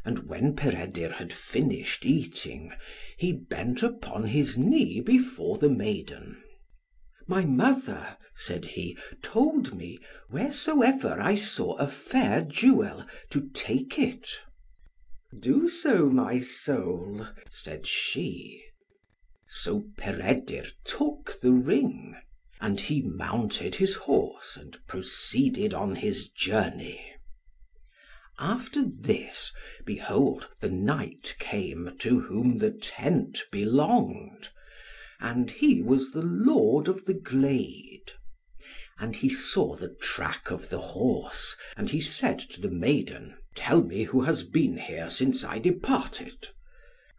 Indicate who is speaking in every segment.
Speaker 1: And when Peredur had finished eating, he bent upon his knee before the maiden. "My mother," said he, "told me, wheresoever I saw a fair jewel, to take it." "Do so, my soul," said she. So Peredur took the ring, and he mounted his horse, and proceeded on his journey. After this, behold, the knight came to whom the tent belonged, and he was the lord of the glade. And he saw the track of the horse, and he said to the maiden, "Tell me who has been here since I departed."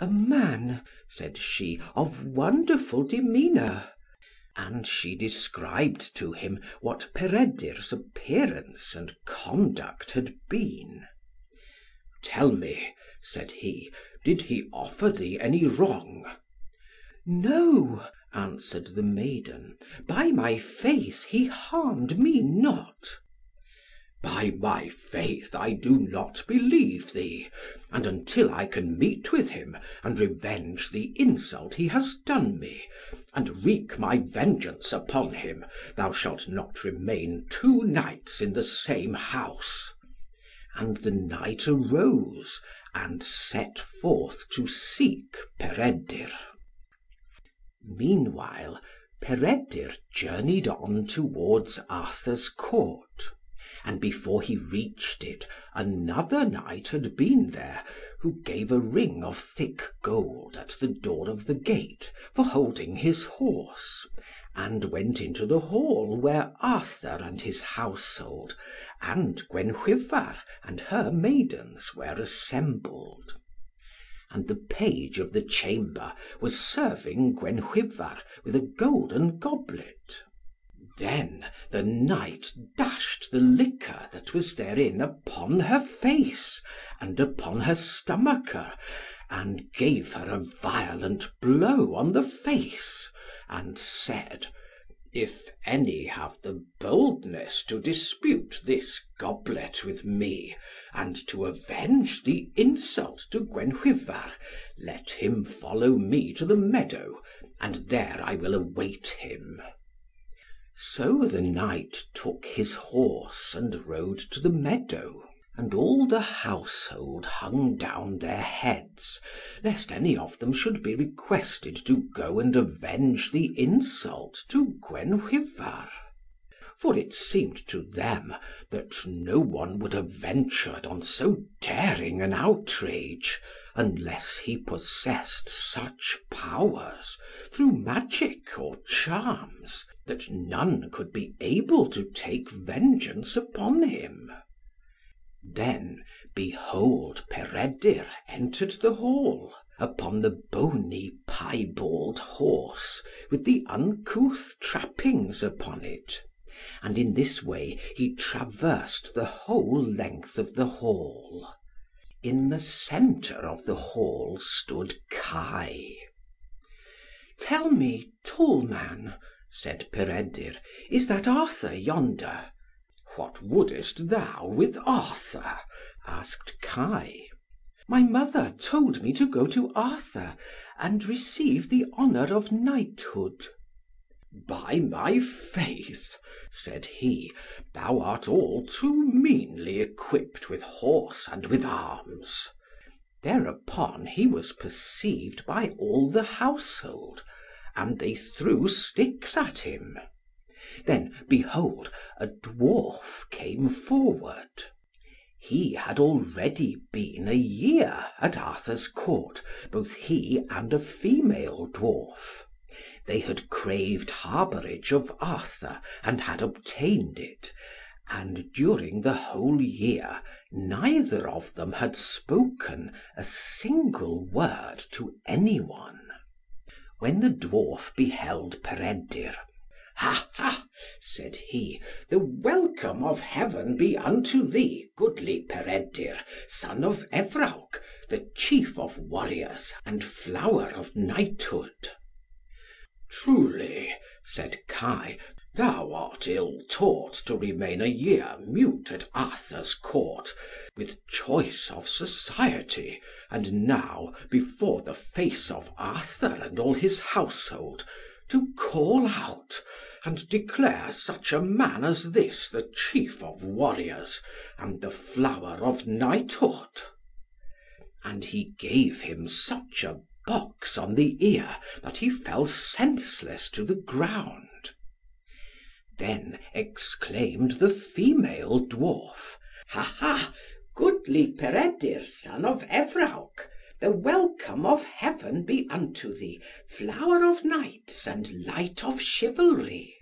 Speaker 1: "A man," said she, "of wonderful demeanour." And she described to him what Peredur's appearance and conduct had been. "Tell me," said he, "did he offer thee any wrong?" "No," answered the maiden, "by my faith he harmed me not." "By my faith I do not believe thee, and until I can meet with him, and revenge the insult he has done me, and wreak my vengeance upon him, thou shalt not remain 2 nights in the same house." And the knight arose, and set forth to seek Peredur. Meanwhile Peredur journeyed on towards Arthur's court. And before he reached it, another knight had been there, who gave a ring of thick gold at the door of the gate, for holding his horse, and went into the hall where Arthur and his household, and Gwenhwyvar and her maidens were assembled. And the page of the chamber was serving Gwenhwyvar with a golden goblet. Then the knight dashed the liquor that was therein upon her face, and upon her stomacher, and gave her a violent blow on the face, and said, "If any have the boldness to dispute this goblet with me, and to avenge the insult to Gwenhwyvar, let him follow me to the meadow, and there I will await him." So the knight took his horse, and rode to the meadow. And all the household hung down their heads, lest any of them should be requested to go and avenge the insult to Gwenhwyvar. For it seemed to them, that no one would have ventured on so daring an outrage, unless he possessed such powers, through magic or charms, that none could be able to take vengeance upon him. Then, behold, Peredur entered the hall, upon the bony piebald horse, with the uncouth trappings upon it. And in this way he traversed the whole length of the hall. In the centre of the hall stood Kai. "Tell me, tall man," said Peredur, "is that Arthur yonder?" "What wouldest thou with Arthur?" asked Kai. "My mother told me to go to Arthur, and receive the honour of knighthood." "By my faith," said he, "thou art all too meanly equipped with horse and with arms." Thereupon he was perceived by all the household, and they threw sticks at him. Then, behold, a dwarf came forward. He had already been a year at Arthur's court, both he and a female dwarf. They had craved harbourage of Arthur, and had obtained it, and during the whole year neither of them had spoken a single word to any one. When the dwarf beheld Peredur, "Ha, ha," said he, "the welcome of Heaven be unto thee, goodly Peredur, son of Evrawc, the chief of warriors, and flower of knighthood." "Truly," said Kai, Thou art ill taught to remain a year mute at Arthur's court, with choice of society, and now, before the face of Arthur and all his household, to call out, and declare such a man as this the chief of warriors, and the flower of knighthood. And he gave him such a box on the ear, that he fell senseless to the ground. Then exclaimed the female dwarf, Ha, ha, goodly Peredur, son of Evrawc, the welcome of heaven be unto thee, flower of knights, and light of chivalry.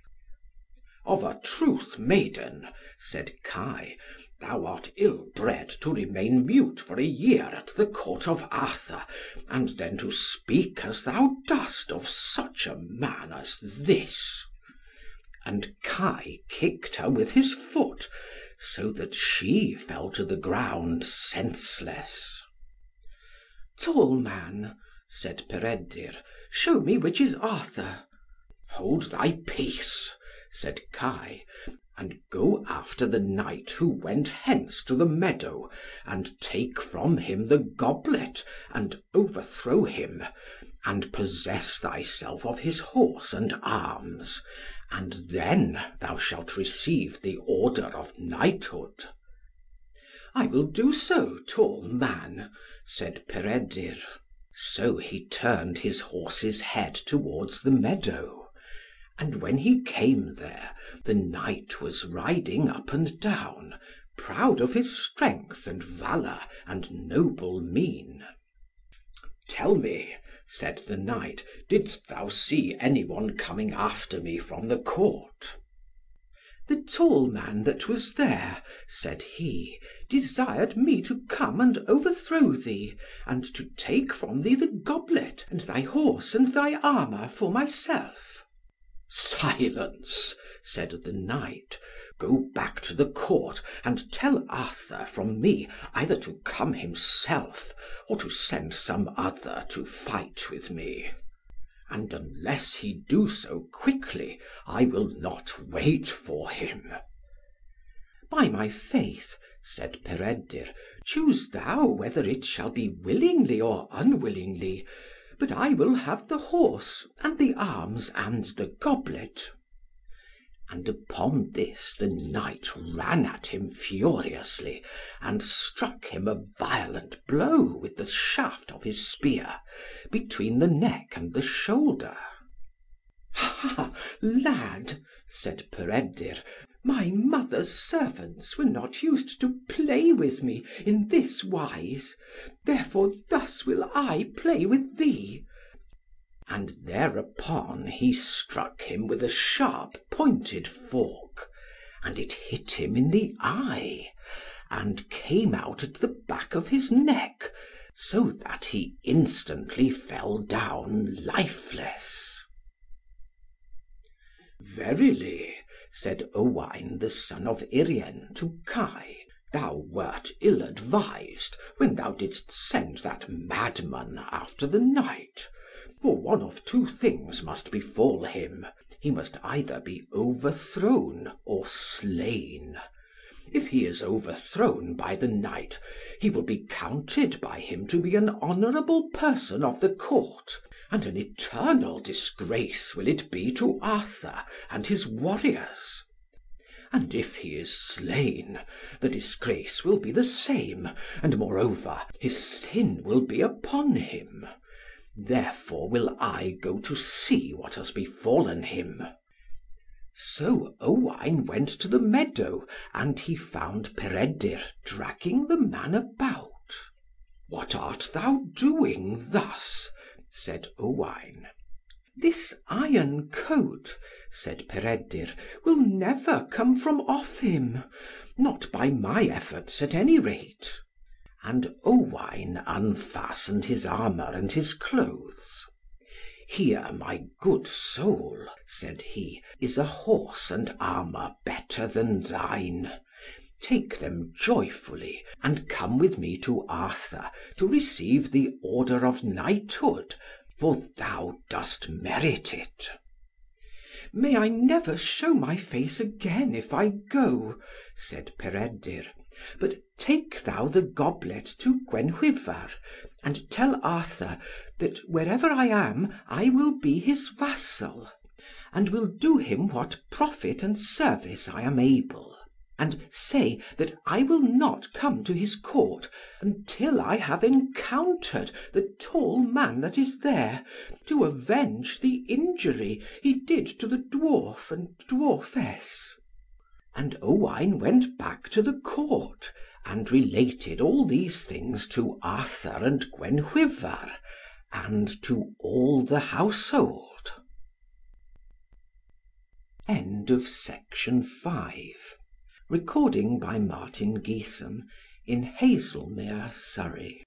Speaker 1: Of a truth, maiden, said Kai, thou art ill bred to remain mute for a year at the court of Arthur, and then to speak as thou dost of such a man as this. And Kai kicked her with his foot, so that she fell to the ground senseless. Tall man, said Peredur, show me which is Arthur. Hold thy peace, said Kai, and go after the knight who went hence to the meadow, and take from him the goblet, and overthrow him, and possess thyself of his horse and arms, and then thou shalt receive the order of knighthood. I will do so, tall man, said Peredur. So he turned his horse's head towards the meadow. And when he came there, the knight was riding up and down, proud of his strength and valour and noble mien. Tell me, said the knight, didst thou see any one coming after me from the court? The tall man that was there, said he, desired me to come and overthrow thee, and to take from thee the goblet, and thy horse and thy armour for myself. Silence, said the knight. Go back to the court, and tell Arthur from me either to come himself, or to send some other to fight with me. And unless he do so quickly, I will not wait for him. By my faith, said Peredur, choose thou whether it shall be willingly or unwillingly, but I will have the horse, and the arms, and the goblet. And upon this the knight ran at him furiously, and struck him a violent blow with the shaft of his spear, between the neck and the shoulder. Ha, lad, said Peredur, my mother's servants were not used to play with me in this wise, therefore thus will I play with thee. And thereupon he struck him with a sharp pointed fork, and it hit him in the eye, and came out at the back of his neck, so that he instantly fell down lifeless. Verily, said Owain the son of Urien to Kai, thou wert ill advised, when thou didst send that madman after the knight. For one of two things must befall him, he must either be overthrown or slain. If he is overthrown by the knight, he will be counted by him to be an honourable person of the court, and an eternal disgrace will it be to Arthur and his warriors. And if he is slain, the disgrace will be the same, and moreover his sin will be upon him. Therefore will I go to see what has befallen him. So Owain went to the meadow, and he found Peredur dragging the man about. What art thou doing thus? said Owain. This iron coat, said Peredur, will never come from off him, not by my efforts at any rate. And Owain unfastened his armour and his clothes. Here, my good soul, said he, is a horse and armour better than thine. Take them joyfully, and come with me to Arthur, to receive the order of knighthood, for thou dost merit it. "May I never show my face again if I go," said Peredur, "but take thou the goblet to Gwenhwyvar, and tell Arthur, that wherever I am, I will be his vassal, and will do him what profit and service I am able. And say that I will not come to his Court, until I have encountered the tall man that is there, to avenge the injury he did to the dwarf and dwarfess." And Owain went back to the Court, and related all these things to Arthur and Gwenhwyvar, and to all the household. End of Section 5. Recording by Martin Geeson in Haslemere, Surrey.